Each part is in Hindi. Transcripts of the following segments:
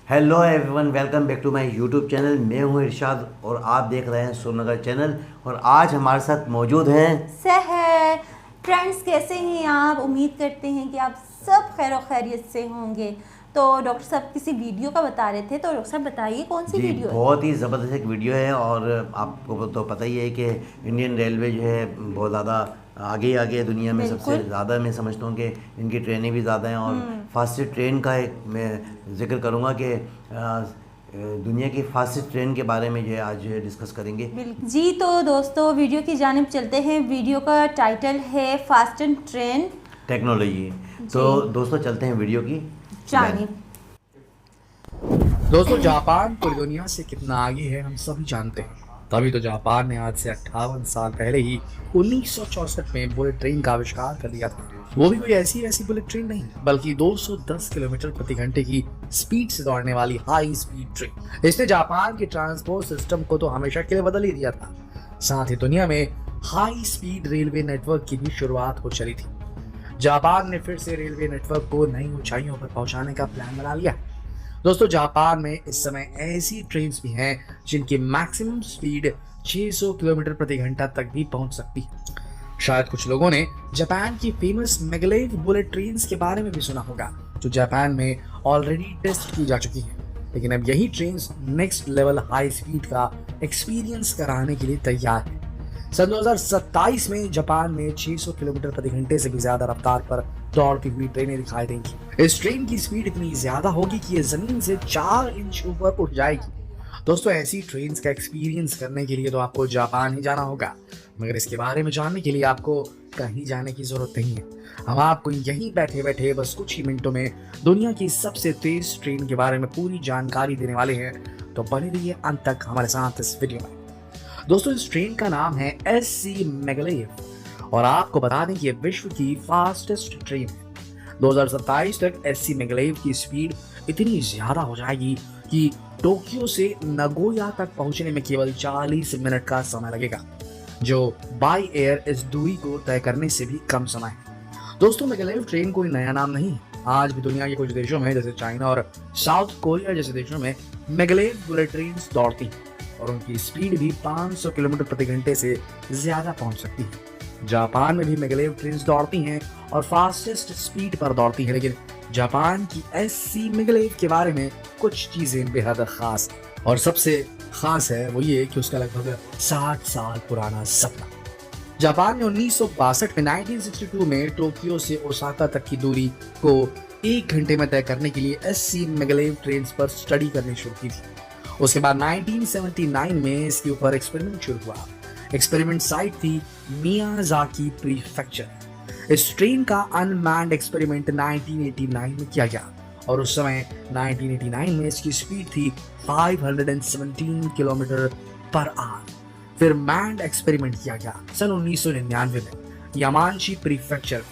Hello everyone, welcome back to my YouTube channel. मैं हूं इरशाद और आप देख रहे हैं सोनगर चैनल। और आज हमारे साथ मौजूद हैं सहर। फ्रेंड्स, कैसे हैं आप? उम्मीद करते हैं कि आप सब खैर खैरियत से होंगे। तो डॉक्टर साहब किसी वीडियो का बता रहे थे, तो डॉक्टर साहब बताइए कौन सी जी। वीडियो है? बहुत ही ज़बरदस्त एक वीडियो है और आपको तो पता ही है कि इंडियन रेलवे जो है बहुत ज़्यादा आगे है दुनिया में। सबसे बिल्कुल। ज़्यादा मैं समझता हूँ कि इनकी ट्रेनें भी ज़्यादा हैं। और फास्टेस्ट ट्रेन का एक मैं जिक्र करूँगा कि दुनिया की फास्टेस्ट ट्रेन के बारे में जो है आज डिस्कस करेंगे। बिल्कुल जी। तो दोस्तों वीडियो की जानिब चलते हैं। वीडियो का टाइटल है फास्ट एंड ट्रेन टेक्नोलॉजी। तो जी दोस्तों चलते हैं वीडियो की जानिब। जानिब। दोस्तों, जापान पूरी दुनिया से कितना आगे है हम सभी जानते हैं। तभी तो जापान ने आज से 58 साल पहले ही 1964 में बुलेट ट्रेन का आविष्कार कर दिया था। वो भी कोई ऐसी वैसी बुलेट ट्रेन नहीं, बल्कि 210 किलोमीटर प्रति घंटे की स्पीड से दौड़ने वाली हाई स्पीड ट्रेन। इसने जापान के ट्रांसपोर्ट सिस्टम को तो हमेशा के लिए बदल ही दिया था। साथ ही दुनिया में हाई स्पीड रेलवे नेटवर्क की भी शुरुआत हो चली थी। जापान ने फिर से रेलवे नेटवर्क को नई ऊंचाइयों पर पहुंचाने का प्लान बना लिया। दोस्तों, जापान में इस समय ऐसी ट्रेन्स भी हैं जिनकी मैक्सिमम स्पीड 600 किलोमीटर प्रति घंटा तक भी पहुंच सकती है। शायद कुछ लोगों ने जापान की फेमस मैग्लेव बुलेट ट्रेन्स के बारे में भी सुना होगा, जो जापान में ऑलरेडी टेस्ट की जा चुकी है। लेकिन अब यही trains next level high speed का एक्सपीरियंस कराने के लिए तैयार है। सन 2027 में जापान में 600 किलोमीटर प्रति घंटे से भी ज्यादा रफ्तार पर दौड़ती हुई ट्रेनें दिखाई देंगी। इस ट्रेन की स्पीड इतनी ज्यादा होगी कि ये जमीन से 4 इंच ऊपर उठ जाएगी। दोस्तों, ऐसी ट्रेन्स का एक्सपीरियंस करने के लिए तो आपको जापान ही जाना होगा, मगर इसके बारे में जानने के लिए आपको कहीं जाने की जरूरत नहीं है। हम आपको यहीं बैठे बैठे बस कुछ ही मिनटों में दुनिया की सबसे तेज ट्रेन के बारे में पूरी जानकारी देने वाले हैं। तो बने रहिए अंत तक हमारे साथ इस वीडियो में। दोस्तों, इस ट्रेन का नाम है SC मैग्लेव और आपको बता दें कि यह विश्व की फास्टेस्ट ट्रेन है। 2027 तक SC मैग्लेव की स्पीड इतनी ज्यादा हो जाएगी कि टोक्यो से नगोया तक पहुंचने में केवल 40 मिनट का समय लगेगा, जो बाई एयर इस दूरी को तय करने से भी कम समय है। दोस्तों, मैग्लेव ट्रेन कोई नया नाम नहीं है। आज भी दुनिया के कुछ देशों में जैसे चाइना और साउथ कोरिया जैसे देशों में मैग्लेव बुलेट ट्रेन दौड़ती है और उनकी स्पीड भी 500 किलोमीटर प्रति घंटे से ज्यादा पहुंच सकती है। जापान में भी मैग्लेव ट्रेन दौड़ती हैं और फास्टेस्ट स्पीड पर दौड़ती हैं, लेकिन जापान की SC मैग्लेव के बारे में कुछ चीजें बेहद खास हैं। और सबसे खास है वो ये कि उसका लगभग 60 साल पुराना सपना। जापान ने 1962 में 1962 में टोक्यो से ओसाका तक की दूरी को 1 घंटे में तय करने के लिए SC मैग्लेव ट्रेन पर स्टडी करनी शुरू की थी। उसके बाद 1979 में इसके ऊपर एक्सपेरिमेंट शुरू हुआ। एक्सपेरिमेंट साइट थी मियाजाकी प्रीफेक्चर। इस ट्रेन का अनमैन्ड एक्सपेरिमेंट 1989 में किया गया और उस समय 1989 में इसकी स्पीड थी 517 किलोमीटर पर आवर। फिर मैन्ड एक्सपेरिमेंट किया गया सन 1999 में यामांशी प्रीफेक्चर।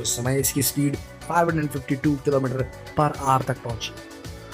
उस समय इसकी स्पीड 552 किलोमीटर पर आवर तक पहुंची।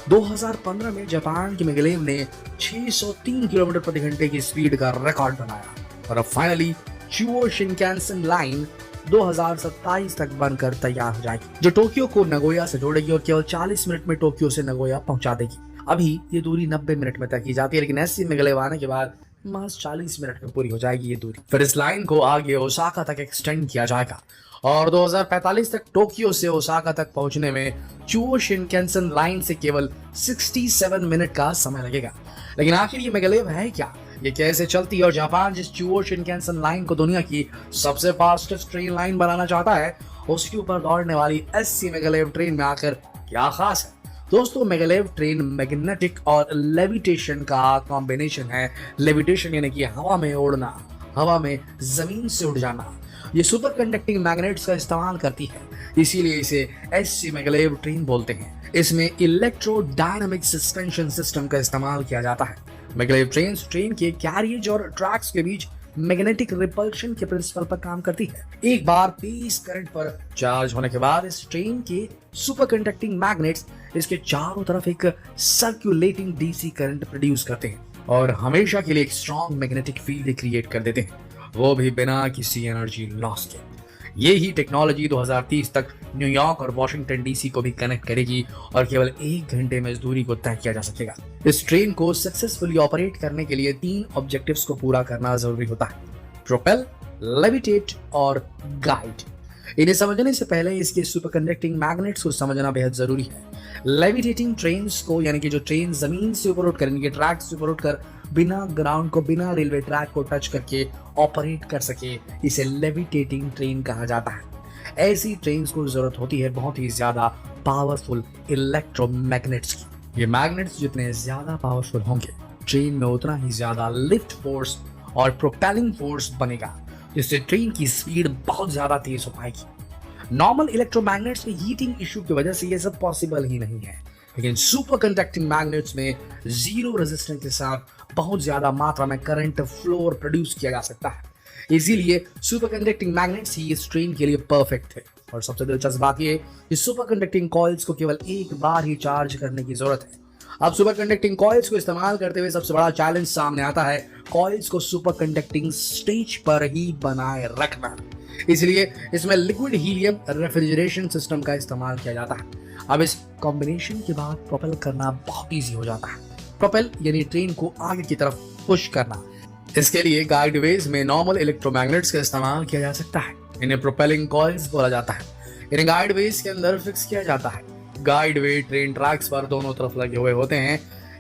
2015 में जापान की मैग्लेव ने 603 किलोमीटर प्रति घंटे की स्पीड का रिकॉर्ड बनाया और अब फाइनली चुओ शिनकानसेन लाइन 2027 तक बनकर तैयार हो जाएगी, जो टोक्यो को नगोया से जोड़ेगी और केवल 40 मिनट में टोक्यो से नगोया पहुंचा देगी। अभी ये दूरी 90 मिनट में तय की जाती है, लेकिन SC मैग्लेव आने के बाद बस 40 मिनट में पूरी हो जाएगी ये दूरी। फिर इस लाइन को आगे ओसाका तक एक्सटेंड किया जाएगा और 2045 तक टोक्यो से ओसाका तक पहुंचने में चुओ शिनकानसेन लाइन से केवल 67 मिनट का समय लगेगा। लेकिन आखिर ये मैग्लेव है क्या, ये कैसे चलती है और जापान जिस चुओ शिनकानसेन लाइन को दुनिया की सबसे फास्टेस्ट ट्रेन लाइन बनाना चाहता है, उसके ऊपर दौड़ने वाली SC मैग्लेव ट्रेन में आकर क्या खास है? दोस्तों, मैग्लेव ट्रेन मैग्नेटिक और लेविटेशन का कॉम्बिनेशन है। लेविटेशन यानी कि हवा में उड़ना, हवा में जमीन से उड़ जाना। ये सुपर कंडक्टिंग मैग्नेट्स का इस्तेमाल करती है, इसीलिए इसे SC मैग्लेव ट्रेन बोलते हैं। इसमें इलेक्ट्रोडायनामिक सस्पेंशन सिस्टम का इस्तेमाल किया जाता है। मैग्लेव ट्रेन के कैरियज और ट्रैक्स के बीच मैग्नेटिक रिपल्शन के प्रिंसिपल पर काम करती है। एक बार तेज करंट पर चार्ज होने के बाद इस ट्रेन के सुपर कंडक्टिंग मैग्नेट्स इसके चारों तरफ एक सर्कुलेटिंग DC करंट प्रोड्यूस करते हैं और हमेशा के लिए एक स्ट्रॉन्ग मैग्नेटिक फील्ड क्रिएट कर देते हैं, वो भी बिना किसी एनर्जी लॉस के। ये ही टेक्नोलॉजी 2030 तक न्यूयॉर्क और वॉशिंगटन डीसी को भी कनेक्ट करेगी और केवल 1 घंटे में इस दूरी को तय किया जा सकेगा। इस ट्रेन को सक्सेसफुली ऑपरेट करने के लिए 3 ऑब्जेक्टिव्स को पूरा करना जरूरी होता है: प्रोपेल, लेविटेट और गाइड। इन्हें समझने से पहले इसके सुपर कंडक्टिंग मैग्नेट्स को समझना बेहद जरूरी है। लेविटेटिंग ट्रेन्स को, यानी कि जो ट्रेन जमीन से ऊपर उठकर, इनके ट्रैक से ऊपर उठकर बिना ग्राउंड को, बिना रेलवे ट्रैक को टच करके ऑपरेट कर सके, इसे लेविटेटिंग ट्रेन कहा जाता है। ऐसी ट्रेन्स को जरूरत होती है बहुत ही ज्यादा पावरफुल इलेक्ट्रोमैग्नेट्स की। ये मैग्नेट्स जितने ज्यादा पावरफुल होंगे, ट्रेन में उतना ही ज्यादा लिफ्ट फोर्स और प्रोपेलिंग फोर्स बनेगा, जिससे ट्रेन की स्पीड बहुत ज्यादा तेज हो पाएगी। नॉर्मल इलेक्ट्रोमैग्नेट्स में हीटिंग इश्यू की वजह से ये सब पॉसिबल ही नहीं है, लेकिन सुपर कंडक्टिंग मैग्नेट्स में जीरो रेजिस्टेंस के साथ बहुत ज्यादा मात्रा में करंट फ्लो और प्रोड्यूस किया जा सकता है। इसीलिए सुपर कंडक्टिंग मैग्नेट्स ही इस ट्रेन के लिए परफेक्ट है। और सबसे दिलचस्प बात यह कि सुपर कंडक्टिंग कॉइल्स को केवल एक बार ही चार्ज करने की जरूरत है। अब सुपर कंडक्टिंग कॉइल्स को इस्तेमाल करते हुए सबसे बड़ा चैलेंज सामने आता है कॉइल्स को सुपर कंडक्टिंग स्टेज पर ही बनाए रखना। इसलिए इसमें लिक्विड हीलियम रेफ्रिजरेशन सिस्टम का इस्तेमाल किया जाता है। अब इस कॉम्बिनेशन के बाद प्रोपेल करना बहुत ईजी हो जाता है। प्रोपेल यानी ट्रेन को आगे की तरफ पुश करना। इसके लिए गाइडवेज में नॉर्मल इलेक्ट्रोमैग्नेट्स का इस्तेमाल किया जा सकता है। इन्हें प्रोपेलिंग कॉइल्स बोला जाता है। इन्हें गाइडवेज के अंदर फिक्स किया जाता है। गाइडवे ट्रेन ट्रैक्स पर दोनों तरफ लगे हुए होते हैं।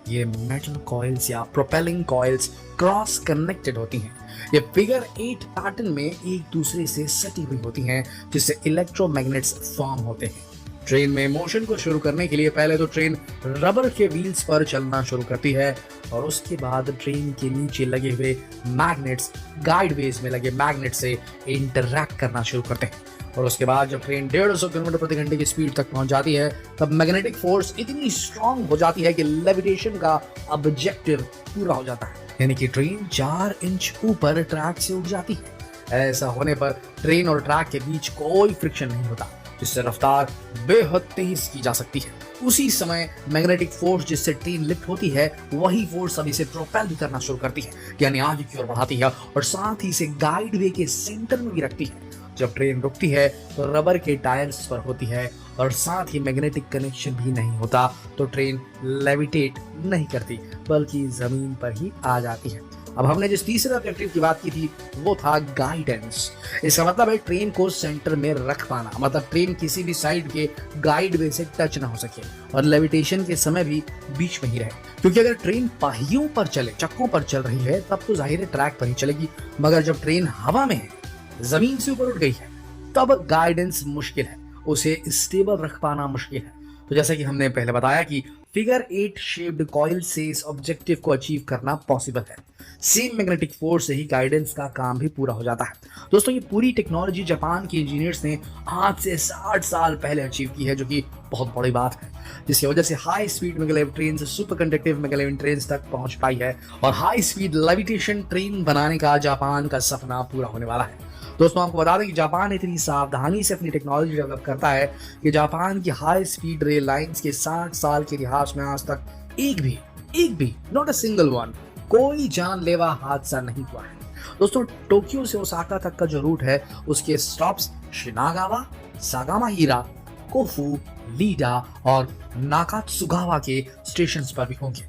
ये मेटल कॉइल्स या प्रोपेलिंग कॉइल्स क्रॉस कनेक्टेड होती हैं। ये फिगर 8 पैटर्न में एक दूसरे से सटी हुई होती हैं, जिससे इलेक्ट्रोमैग्नेट्स फॉर्म होते हैं। ट्रेन में मोशन को शुरू करने के लिए पहले तो ट्रेन रबर के व्हील्स पर चलना शुरू करती है और उसके बाद ट्रेन के नीचे लगे हुए मैग्नेट्स गाइडवेज में लगे मैग्नेट से इंटरैक्ट करना शुरू करते हैं। और उसके बाद जब ट्रेन 150 किलोमीटर प्रति घंटे की स्पीड तक पहुंच जाती है, तब मैग्नेटिक फोर्स इतनी स्ट्रांग हो जाती है कि लेविटेशन का ऑब्जेक्टिव पूरा हो जाता है, यानी कि ट्रेन 4 इंच ऊपर ट्रैक से उठ जाती है। ऐसा होने पर ट्रेन और ट्रैक के बीच कोई फ्रिक्शन नहीं होता, जिससे रफ्तार बेहद तेज की जा सकती है। उसी समय मैग्नेटिक फोर्स जिससे ट्रेन लिफ्ट होती है, वही फोर्स अब इसे प्रोपेल भी करना शुरू करती है, यानी आगे की ओर बढ़ाती है और साथ ही इसे गाइडवे के सेंटर में भी रखती है। जब ट्रेन रुकती है तो रबर के टायर्स पर होती है और साथ ही मैग्नेटिक कनेक्शन भी नहीं होता, तो ट्रेन लेविटेट नहीं करती बल्कि जमीन पर ही आ जाती है। अब हमने जिस तीसरे ऑब्जेक्टिव की बात की थी वो था गाइडेंस। इसका मतलब है ट्रेन को सेंटर में रख पाना, मतलब ट्रेन किसी भी साइड के गाइडवे से टच ना हो सके और लेविटेशन के समय भी बीच में ही रहे। क्योंकि अगर ट्रेन पहियों पर चले, चक्कों पर चल रही है, तब तो जाहिर है ट्रैक पर ही चलेगी, मगर जब ट्रेन हवा में है, जमीन से ऊपर उठ गई है, तब गाइडेंस मुश्किल है, उसे स्टेबल रख पाना मुश्किल है। तो जैसा कि हमने पहले बताया कि फिगर 8 शेप्ड कॉइल से इस ऑब्जेक्टिव को अचीव करना पॉसिबल है। सेम मैग्नेटिक फोर्स से ही गाइडेंस का काम भी पूरा हो जाता है। दोस्तों, ये पूरी टेक्नोलॉजी जापान के इंजीनियर्स ने आज से 60 साल पहले अचीव की है, जो कि बहुत बड़ी बात है, जिसकी वजह से हाई स्पीड मैग्लेव ट्रेन से सुपर कंडक्टिव मैग्लेव ट्रेन तक पहुंच पाई है और हाई स्पीड लेविटेशन ट्रेन बनाने का जापान का सपना पूरा होने वाला है। दोस्तों, आपको बता दें कि जापान इतनी सावधानी से अपनी टेक्नोलॉजी डेवलप करता है कि जापान की हाई स्पीड रेल लाइंस के 60 साल के इतिहास में आज तक एक भी नॉट अ सिंगल वन, कोई जानलेवा हादसा नहीं हुआ है। दोस्तों, टोक्यो से ओसाका तक का जो रूट है, उसके स्टॉप्स शिनागावा, सागामाहिरा, कोफू, लीडा और नाकात्सुगावा के स्टेशंस पर भी होंगे।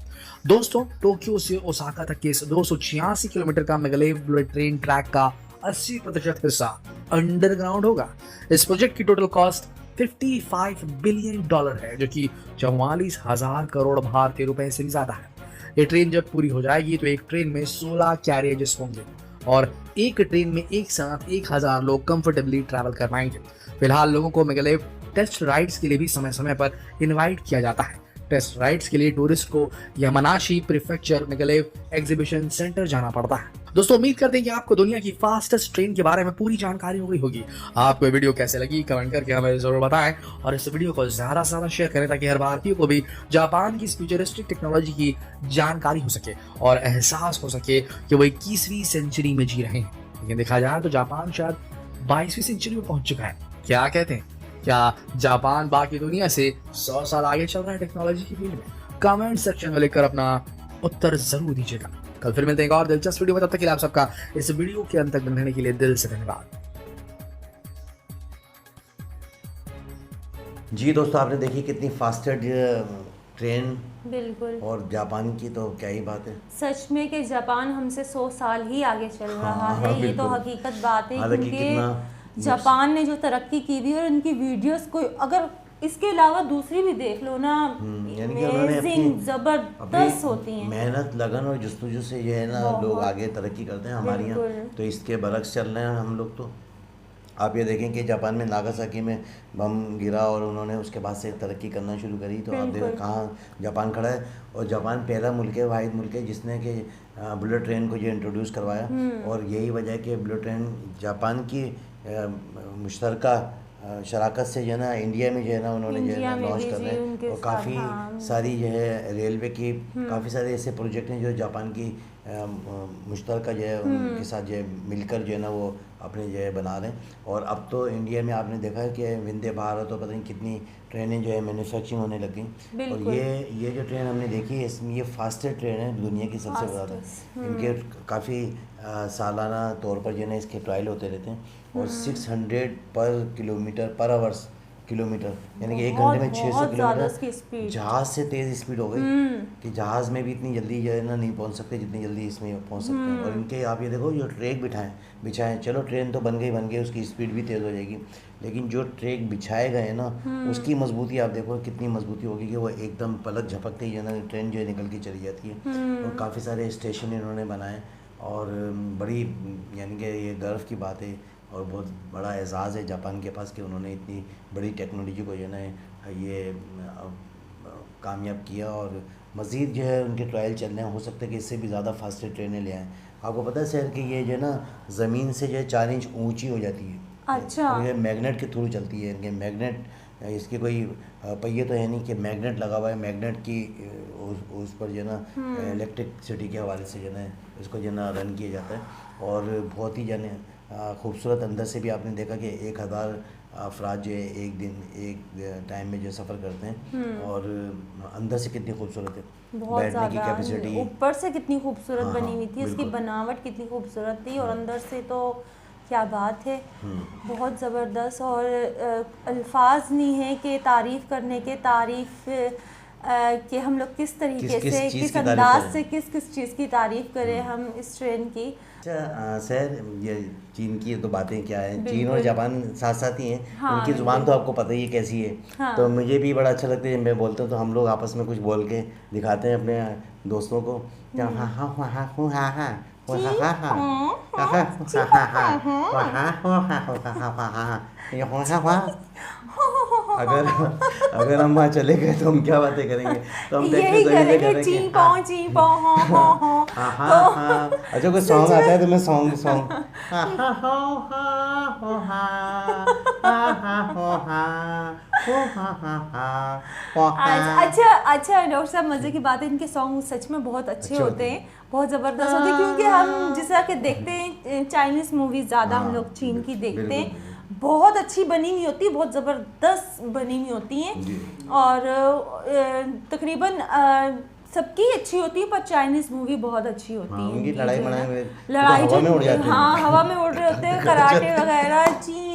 दोस्तों, टोक्यो से ओसाका तक के 286 किलोमीटर का मैग्लेव बुलेट ट्रेन ट्रैक का 80% हिस्सा अंडरग्राउंड होगा। इस प्रोजेक्ट की टोटल कॉस्ट $55 बिलियन है, जो कि 44,000 करोड़ भारतीय रुपए से भी ज्यादा है। ये ट्रेन जब पूरी हो जाएगी तो एक ट्रेन में 16 कैरियर्स होंगे और एक ट्रेन में एक साथ 1000 लोग कंफर्टेबली ट्रैवल कर पाएंगे। फिलहाल लोगों को मैग्लेव टेस्ट राइड्स के लिए भी समय समय पर इनवाइट किया जाता है। टेस्ट राइड्स के लिए टूरिस्ट को Yamanashi prefecture maglev exhibition centre जाना पड़ता है। दोस्तों, उम्मीद करते हैं कि आपको दुनिया की फास्टेस्ट ट्रेन के बारे में पूरी जानकारी हो गई होगी। आपको ये वीडियो कैसे लगी कमेंट करके हमें जरूर बताएं और इस वीडियो को ज्यादा से ज्यादा शेयर करें, ताकि हर भारतीय को भी जापान की इस फ्यूचरिस्टिक टेक्नोलॉजी की जानकारी हो सके और एहसास हो सके कि वो 21वीं सेंचुरी में जी रहे हैं। लेकिन देखा जाए तो जापान शायद 22वीं सेंचुरी में पहुंच चुका है। क्या कहते हैं? क्या जापान बाकी दुनिया से 100 साल आगे चल रहा है टेक्नोलॉजी की फील्ड में? कमेंट सेक्शन में लिखकर अपना उत्तर जरूर दीजिएगा। कल फिर मिलते हैं एक और दिलचस्प वीडियो में। तब तक के लिए आप सबका इस वीडियो के अंत तक रहने के लिए दिल से धन्यवाद। जी दोस्तों, आपने देखी कितनी फास्टेड ट्रेन, बिल्कुल। और जापान की तो क्या ही बात है। सच में कि जापान हमसे 100 साल ही आगे चल रहा हाँ, है, ये तो बिल्कुल। हकीकत बात है, हालांकि कितना क्योंकि जापान ने जो तरक्की की हुई और उनकी वीडियोस को अगर इसके अलावा दूसरी भी देख लो ना, यानी कि उन्होंने अमेजिंग ज़बरदस्त होती हैं। मेहनत, लगन और जस्तुजू से जो है ना लोग बहुत। आगे तरक्की करते हैं। हमारे यहाँ बिल्कुल। तो इसके बरक्स चल रहे हैं हम लोग। तो आप ये देखें कि जापान में नागासाकी में बम गिरा और उन्होंने उसके बाद से तरक्की करना शुरू करी, तो आप देखो बिल्कुल। कहाँ जापान खड़ा है। और जापान पहला मुल्क है, वाहिद मुल्क है जिसने कि बुलेट ट्रेन को जो इंट्रोड्यूस करवाया। और यही वजह है कि बुलेट ट्रेन जापान की मुश्तरका शराकत से जो है ना इंडिया में जो है ना उन्होंने जो है इंडिया ना में लॉन्च भी कर जी रहे हैं। उनके और साथ, काफ़ी हाँ। सारी जो है रेलवे की काफ़ी सारे ऐसे प्रोजेक्ट हैं जो जापान की मुश्तरका जो है उनके साथ जो है मिलकर जो है ना वो अपने जो है बना रहे हैं। और अब तो इंडिया में आपने देखा है कि वंदे भारत और पता नहीं कितनी ट्रेनें जो है मैन्युफैक्चरिंग होने लग गई। और बिल्कुल। ये जो ट्रेन हमने देखी है इसमें ये फास्टेस्ट ट्रेन है दुनिया की सबसे ज़्यादा। इनके काफ़ी सालाना तौर पर जो है ना इसके ट्रायल होते रहते हैं। और 600 पर किलोमीटर पर आवर्स किलोमीटर, यानी कि 1 घंटे में 600 बहुत ज़्यादा किलोमीटर उसकी स्पीड। जहाज़ से तेज़ स्पीड हो गई कि जहाज़ में भी इतनी जल्दी जो है ना नहीं पहुंच सकते जितनी जल्दी इसमें पहुंच सकते हैं। और इनके आप ये देखो जो ट्रैक बिछाएं, चलो ट्रेन तो बन गई, उसकी स्पीड भी तेज़ हो जाएगी, लेकिन जो ट्रैक बिछाए गए ना उसकी मजबूती आप देखो कितनी मजबूती होगी कि वो एकदम पलक झपकते ही जो है ना ट्रेन जो है निकल के चली जाती है। और काफ़ी सारे स्टेशन इन्होंने बनाए और बड़ी, यानी कि ये गर्व की बात है और बहुत बड़ा एजाज़ है जापान के पास कि उन्होंने इतनी बड़ी टेक्नोलॉजी को जो है ना ये कामयाब किया। और मज़ीद जो है उनके ट्रायल चल रहे हैं, हो सकता है कि इससे भी ज़्यादा फास्टेस्ट ट्रेनें ले आएँ। आपको पता है सर कि ये जो है ना ज़मीन से जो है 4 इंच ऊंची हो जाती है। अच्छा। और ये मैग्नेट के थ्रू चलती है। इनके मैग्नेट, इसके कोई पहिए तो है नहीं कि मैग्नेट लगा हुआ है, मैग्नेट की उस पर जो है ना इलेक्ट्रिसिटी के हवाले से जो है ना इसको जो है ना रन किया जाता है। और बहुत ही जाने खूबसूरत, अंदर से भी आपने देखा कि 1000 अफराद जो है एक टाइम में जो सफ़र करते हैं। और अंदर से कितनी खूबसूरत है, बहुत बैठने की ज़्यादा, कैपेसिटी। ऊपर से कितनी खूबसूरत हाँ, बनी हुई थी, उसकी बिल्कुल। बनावट कितनी खूबसूरत थी, और अंदर से तो क्या बात है, बहुत ज़बरदस्त। और अल्फाज नहीं है कि तारीफ़ करने के, कि हम लोग किस तरीके किस से, चीज़ किस की तारीफ़ अंदाज करें। से किस चीज़ की तारीफ़ करें हम इस ट्रेन की। अच्छा सर, ये चीन की तो बातें क्या है, चीन और बिल्कुल। जापान साथ साथ ही हैं। हाँ, उनकी ज़ुबान बिल्कुल। तो आपको पता ही है कैसी है। हाँ। तो मुझे भी बड़ा अच्छा लगता है जब मैं बोलता हूँ तो हम लोग आपस में कुछ बोल के दिखाते हैं अपने दोस्तों को। हाँ हाँ हाँ हाँ हाँ हाँ हाँ हाँ हाँ हाँ हाँ। अगर हम वहाँ चले गए तो हम क्या बातें करेंगे, तो हम यही करेंगे, ची पौ ची पौ हाँ। हाँ। अच्छा कोई सॉन्ग आता है तो मैं सॉन्ग अच्छा डॉक्टर साहब, मज़े की बात है, इनके सॉन्ग सच में बहुत अच्छे होते हैं, बहुत ज़बरदस्त होते हैं, क्योंकि हम जिस तरह के देखते हैं चाइनीज़ मूवीज़ ज़्यादा हम लोग चीन की देखते हैं, बहुत अच्छी बनी हुई होती है, बहुत ज़बरदस्त बनी हुई होती हैं। और तकरीबन सबकी अच्छी होती है, पर चाइनीज़ मूवी बहुत अच्छी होती है। उनकी लड़ाई लड़ाई हवा में उड़ जाती है। हाँ, हवा में उड़ रहे होते हैं, कराटे वगैरह, ची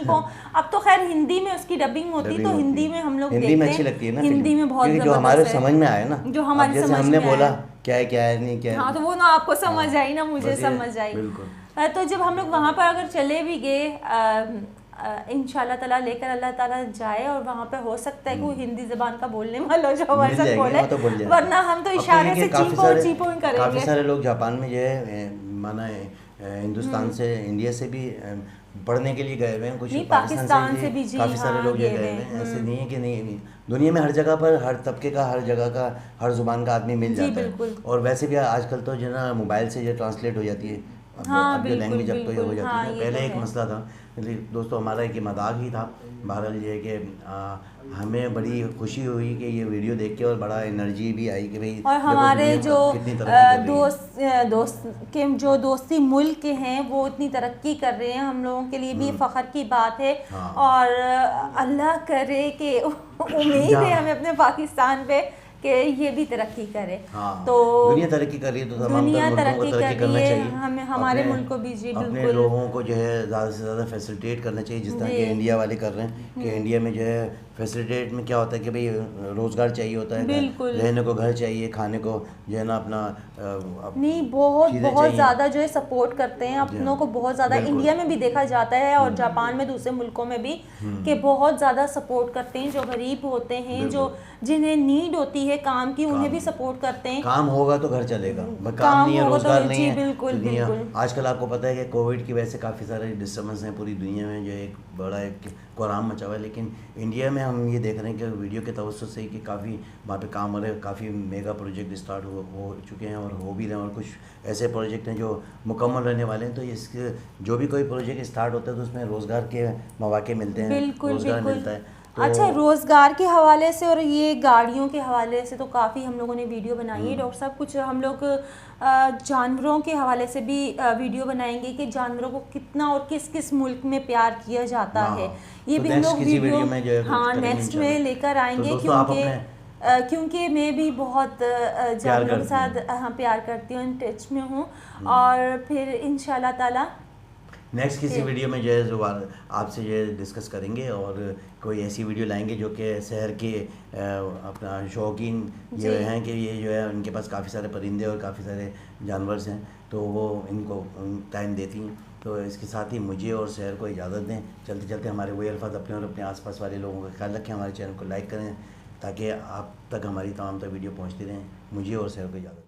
हो। अब तो खैर हिंदी में उसकी डबिंग होती है, तो हिंदी में हम लोग हिंदी में अच्छी लगती है ना, हिंदी में बहुत जो हमारे समझ में आए ना, जो हमारी जैसे समझ हमने में बोला आया। क्या है नहीं क्या है। हाँ, तो वो ना आपको समझ आई ना, मुझे समझ आई। बिल्कुल। तो जब हम लोग वहाँ पर अगर चले भी गए, इंशाल्लाह ताला लेकर अल्लाह ताला जाए, और वहाँ पे हो सकता है कोई हिंदी ज़बान का बोलने वाला जो हमारे साथ बोले, वरना हम तो इशारे से चीपो ही करेंगे। काफ़ी सारे लोग जापान में जो है माना हिंदुस्तान से, इंडिया से भी पढ़ने के लिए गए हुए हैं, कुछ पाकिस्तान से भी काफ़ी सारे लोग गए हुए हैं। ऐसे नहीं है कि नहीं, दुनिया में हर जगह पर, हर तबके का, हर जगह का, हर जुबान का आदमी मिल जाता है। और वैसे भी आजकल तो जो है ना मोबाइल से जो ट्रांसलेट हो जाती है, अब जो लैंग्वेज अब तो ये हो जाती है। पहले एक मसला था दोस्तों, हमारा एक मजाक ही था। बहरहाल ये कि हमें बड़ी खुशी हुई कि ये वीडियो देख के, और बड़ा एनर्जी भी आई कि भाई, और हमारे जो दोस्त के जो दोस्ती मुल्क के हैं वो इतनी तरक्की कर रहे हैं, हम लोगों के लिए भी फ़ख्र की बात है। और अल्लाह करे कि उम्मीद है हमें अपने पाकिस्तान पे कि ये भी तरक्की करे। तो दुनिया तरक्की कर रही है, तो तमाम दुनिया मुल्कों को तरक्की तरक्की कर करना रही है, चाहिए। हमें हमारे मुल्क को भी जी अपने बिल्कुल लोगों को जो है ज़्यादा से ज़्यादा फैसिलिटेट करना चाहिए, जिस तरह के इंडिया वाले कर रहे हैं कि इंडिया में जो है फैसिलिटेट में क्या होता है कि भाई रोज़गार चाहिए होता है, बिल्कुल। रहने को घर चाहिए, खाने को जो है ना अपना नहीं, बहुत चीज़ें बहुत चाहिए। ज़्यादा जो है सपोर्ट करते हैं अपनों को, बहुत ज़्यादा बिल्कुल। इंडिया में भी देखा जाता है और जापान में, दूसरे मुल्कों में भी, कि बहुत ज़्यादा सपोर्ट करते हैं जो गरीब होते हैं, जो जिन्हें नीड होती है काम की, उन्हें भी सपोर्ट करते हैं। काम होगा तो घर चलेगा, काम काम नहीं है, होगा तो रोजगार नहीं जी, है बिल्कुल, तो दुनिया बिल्कुल। आजकल आपको पता है कि कोविड की वजह से काफ़ी सारे डिस्टर्बेंस हैं पूरी दुनिया में, जो एक बड़ा एक कोहराम मचा हुआ है। लेकिन इंडिया में हम ये देख रहे हैं कि वीडियो के तवज्जो से ही कि काफ़ी वहाँ पे काम हो रहे हैं, काफ़ी मेगा प्रोजेक्ट स्टार्ट हो चुके हैं और हो भी रहे हैं, और कुछ ऐसे प्रोजेक्ट हैं जो मुकम्मल रहने वाले हैं। तो इसके जो भी कोई प्रोजेक्ट स्टार्ट होता है तो उसमें रोज़गार के मौके मिलते हैं, बिल्कुल, रोज़गार बिल्कुल। मिलता है। तो अच्छा, रोज़गार के हवाले से और ये गाड़ियों के हवाले से तो काफ़ी हम लोगों ने वीडियो बनाई है डॉक्टर साहब। कुछ हम लोग जानवरों के हवाले से भी वीडियो बनाएंगे कि जानवरों को कितना और किस किस मुल्क में प्यार किया जाता है। ये तो भी हम next लोग किसी वीडियो वीडियो में जो है हाँ करेंगे नेक्स्ट इंशाल्लाह। में लेकर आएंगे, तो दोस्तों आप क्योंकि क्योंकि मैं भी बहुत जानवरों के करती साथ हाँ प्यार करती हूँ, टच में हूँ। और फिर इंशाल्लाह ताला नेक्स्ट किसी वीडियो में जो है जो आपसे जो है डिस्कस करेंगे और कोई ऐसी वीडियो लाएंगे जो कि शहर के अपना शौकीन ये हैं कि ये जो है उनके पास काफ़ी सारे परिंदे और काफ़ी सारे जानवर हैं, तो वो इनको टाइम देती हैं। तो इसके साथ ही मुझे और शहर को इजाज़त दें। चलते चलते हमारे वही अल्फाज अपने और अपने आसपास वाले लोगों का ख्याल रखें, हमारे चैनल को लाइक करें ताकि आप तक हमारी तमाम वीडियो पहुँचती रहें। मुझे और शहर को इजाज़त